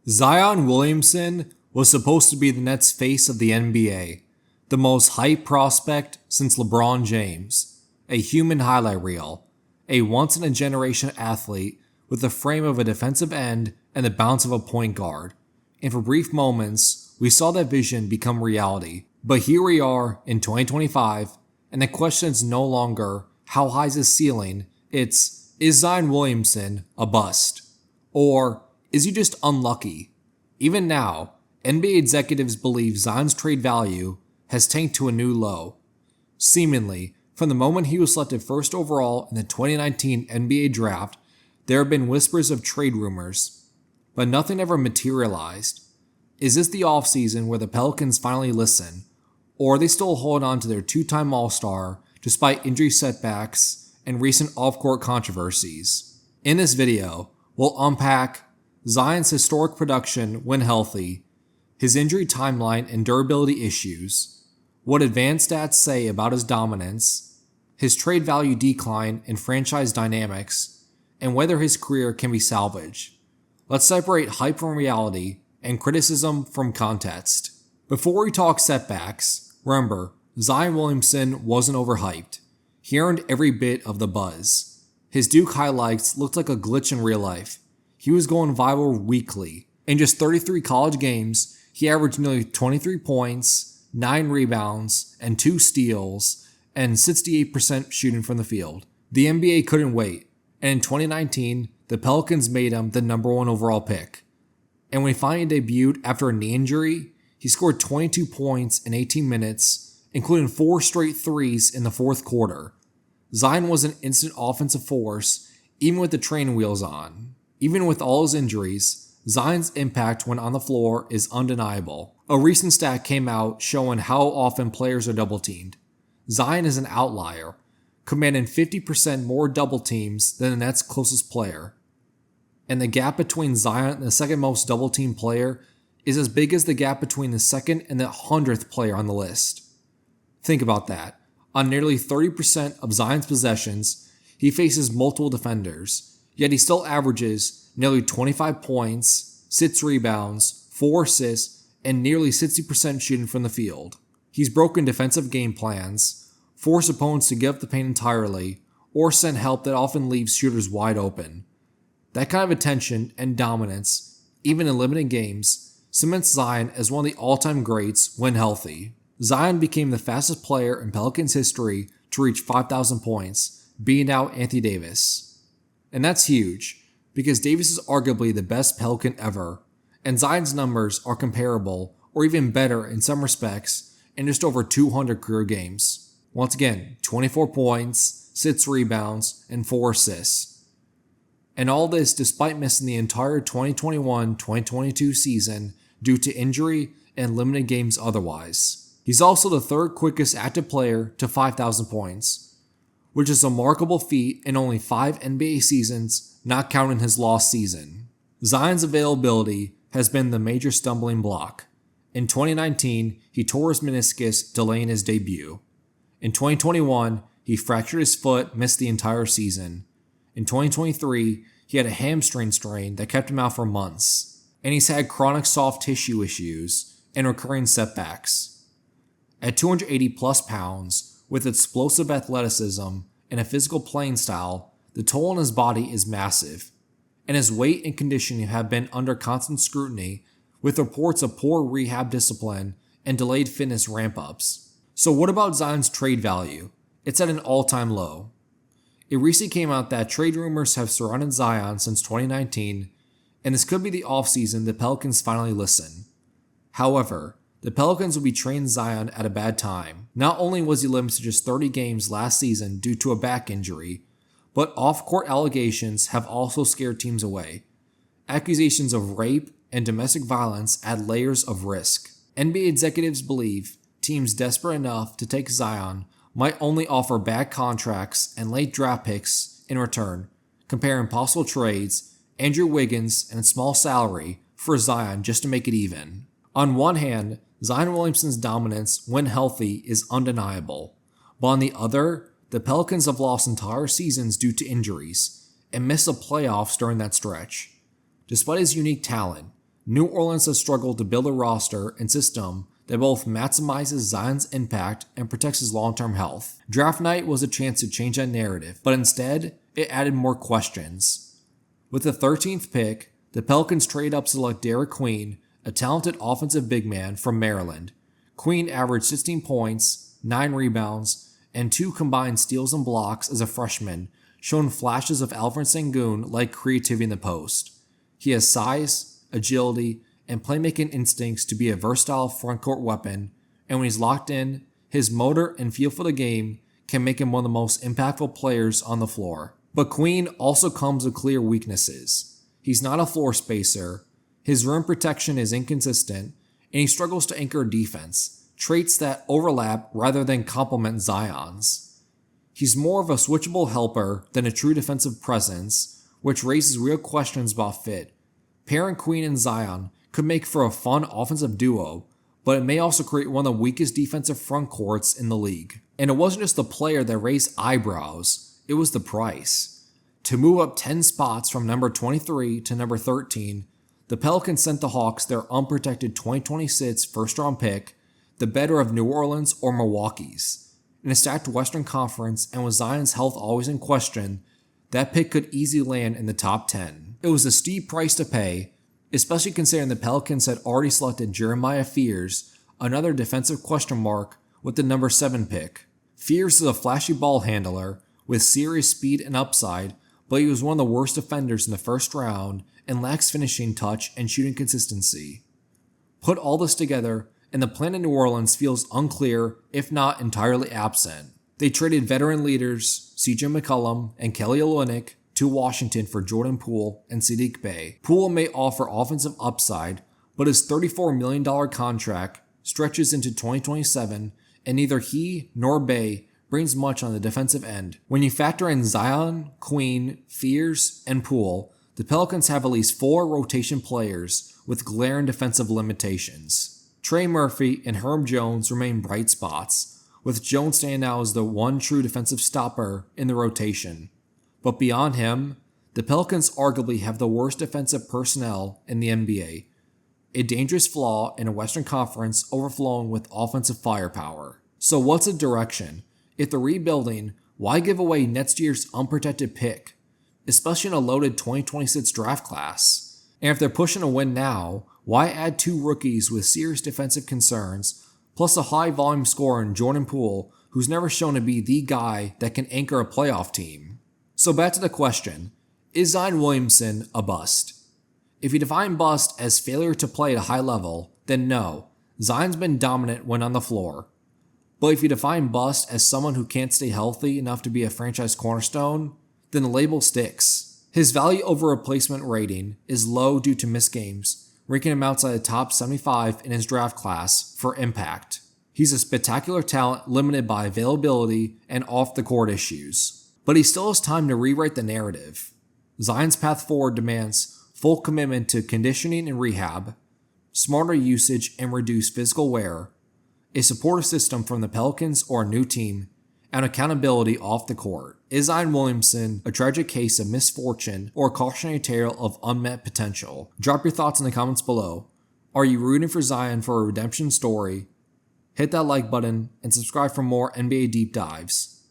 Zion Williamson was supposed to be the Nets' face of the NBA, the most hyped prospect since LeBron James, a human highlight reel, a once-in-a-generation athlete with the frame of a defensive end and the bounce of a point guard. And for brief moments, we saw that vision become reality. But here we are in 2025, and the question is no longer how high is his ceiling, it's is Zion Williamson a bust? Or is he just unlucky? Even now, NBA executives believe Zion's trade value has tanked to a new low. Seemingly, from the moment he was selected first overall in the 2019 NBA draft, there have been whispers of trade rumors, but nothing ever materialized. Is this the offseason where the Pelicans finally listen, or are they still holding on to their two-time All-Star despite injury setbacks and recent off-court controversies? In this video, we'll unpack Zion's historic production when healthy, his injury timeline and durability issues, what advanced stats say about his dominance, his trade value decline and franchise dynamics, and whether his career can be salvaged. Let's separate hype from reality and criticism from context. Before we talk setbacks, remember, Zion Williamson wasn't overhyped. He earned every bit of the buzz. His Duke highlights looked like a glitch in real life. He was going viral weekly. In just 33 college games, he averaged nearly 23 points, 9 rebounds, and 2 steals, and 68% shooting from the field. The NBA couldn't wait, and in 2019, the Pelicans made him the number 1 overall pick. And when he finally debuted after a knee injury, he scored 22 points in 18 minutes, including 4 straight threes in the fourth quarter. Zion was an instant offensive force, even with the training wheels on. Even with all his injuries, Zion's impact when on the floor is undeniable. A recent stat came out showing how often players are double-teamed. Zion is an outlier, commanding 50% more double teams than the Nets' closest player. And the gap between Zion and the second most double-teamed player is as big as the gap between the second and the 100th player on the list. Think about that. On nearly 30% of Zion's possessions, he faces multiple defenders, yet he still averages nearly 25 points, 6 rebounds, 4 assists, and nearly 60% shooting from the field. He's broken defensive game plans, forced opponents to give up the paint entirely, or sent help that often leaves shooters wide open. That kind of attention and dominance, even in limited games, cements Zion as one of the all-time greats when healthy. Zion became the fastest player in Pelicans history to reach 5,000 points, beating out Anthony Davis. And that's huge, because Davis is arguably the best Pelican ever, and Zion's numbers are comparable or even better in some respects in just over 200 career games. Once again, 24 points, 6 rebounds, and 4 assists. And all this despite missing the entire 2021-2022 season due to injury and limited games otherwise. He's also the third quickest active player to 5,000 points, which is a remarkable feat in only 5 NBA seasons, not counting his lost season. Zion's availability has been the major stumbling block. In 2019, he tore his meniscus, delaying his debut. In 2021, he fractured his foot, missed the entire season. In 2023, he had a hamstring strain that kept him out for months, and he's had chronic soft tissue issues and recurring setbacks. At 280 plus pounds, with explosive athleticism and a physical playing style, the toll on his body is massive, and his weight and conditioning have been under constant scrutiny, with reports of poor rehab discipline and delayed fitness ramp-ups. So what about Zion's trade value? It's at an all-time low. It recently came out that trade rumors have surrounded Zion since 2019, and this could be the offseason the Pelicans finally listen. However, the Pelicans will be trading Zion at a bad time. Not only was he limited to just 30 games last season due to a back injury, but off-court allegations have also scared teams away. Accusations of rape and domestic violence add layers of risk. NBA executives believe teams desperate enough to take Zion might only offer bad contracts and late draft picks in return, comparing possible trades, Andrew Wiggins, and a small salary for Zion just to make it even. On one hand, Zion Williamson's dominance when healthy is undeniable, but on the other, the Pelicans have lost entire seasons due to injuries and missed the playoffs during that stretch. Despite his unique talent, New Orleans has struggled to build a roster and system that both maximizes Zion's impact and protects his long-term health. Draft night was a chance to change that narrative, but instead, it added more questions. With the 13th pick, the Pelicans trade up to select Derek Queen, a talented offensive big man from Maryland. Queen averaged 16 points, 9 rebounds, and 2 combined steals and blocks as a freshman, showing flashes of Alfred Sengun-like creativity in the post. He has size, agility, and playmaking instincts to be a versatile frontcourt weapon, and when he's locked in, his motor and feel for the game can make him one of the most impactful players on the floor. But Queen also comes with clear weaknesses. He's not a floor spacer, his rim protection is inconsistent, and he struggles to anchor defense, traits that overlap rather than complement Zion's. He's more of a switchable helper than a true defensive presence, which raises real questions about fit. Pairing Queen and Zion could make for a fun offensive duo, but it may also create one of the weakest defensive front courts in the league. And it wasn't just the player that raised eyebrows, it was the price. To move up 10 spots from number 23 to number 13, the Pelicans sent the Hawks their unprotected 2026 first-round pick, the better of New Orleans or Milwaukee's. In a stacked Western Conference and with Zion's health always in question, that pick could easily land in the top 10. It was a steep price to pay, especially considering the Pelicans had already selected Jeremiah Fears, another defensive question mark, with the number 7 pick. Fears is a flashy ball handler with serious speed and upside, but he was one of the worst defenders in the first round and lacks finishing touch and shooting consistency. Put all this together, and the plan in New Orleans feels unclear, if not entirely absent. They traded veteran leaders CJ McCollum and Kelly Olynyk to Washington for Jordan Poole and Saddiq Bey. Poole may offer offensive upside, but his $34 million contract stretches into 2027, and neither he nor Bey brings much on the defensive end. When you factor in Zion, Queen, Fears, and Poole, the Pelicans have at least 4 rotation players with glaring defensive limitations. Trey Murphy and Herb Jones remain bright spots, with Jones standing out as the one true defensive stopper in the rotation. But beyond him, the Pelicans arguably have the worst defensive personnel in the NBA, a dangerous flaw in a Western Conference overflowing with offensive firepower. So what's the direction? If they're rebuilding, why give away next year's unprotected pick, especially in a loaded 2026 draft class? And if they're pushing a win now, why add 2 rookies with serious defensive concerns, plus a high-volume scorer in Jordan Poole, who's never shown to be the guy that can anchor a playoff team? So back to the question, is Zion Williamson a bust? If you define bust as failure to play at a high level, then no, Zion's been dominant when on the floor. But if you define bust as someone who can't stay healthy enough to be a franchise cornerstone, then the label sticks. His value over replacement rating is low due to missed games, ranking him outside the top 75 in his draft class for impact. He's a spectacular talent limited by availability and off-the-court issues. But he still has time to rewrite the narrative. Zion's path forward demands full commitment to conditioning and rehab, smarter usage and reduced physical wear, a supportive system from the Pelicans or a new team, and accountability off the court. Is Zion Williamson a tragic case of misfortune or a cautionary tale of unmet potential? Drop your thoughts in the comments below. Are you rooting for Zion for a redemption story? Hit that like button and subscribe for more NBA deep dives.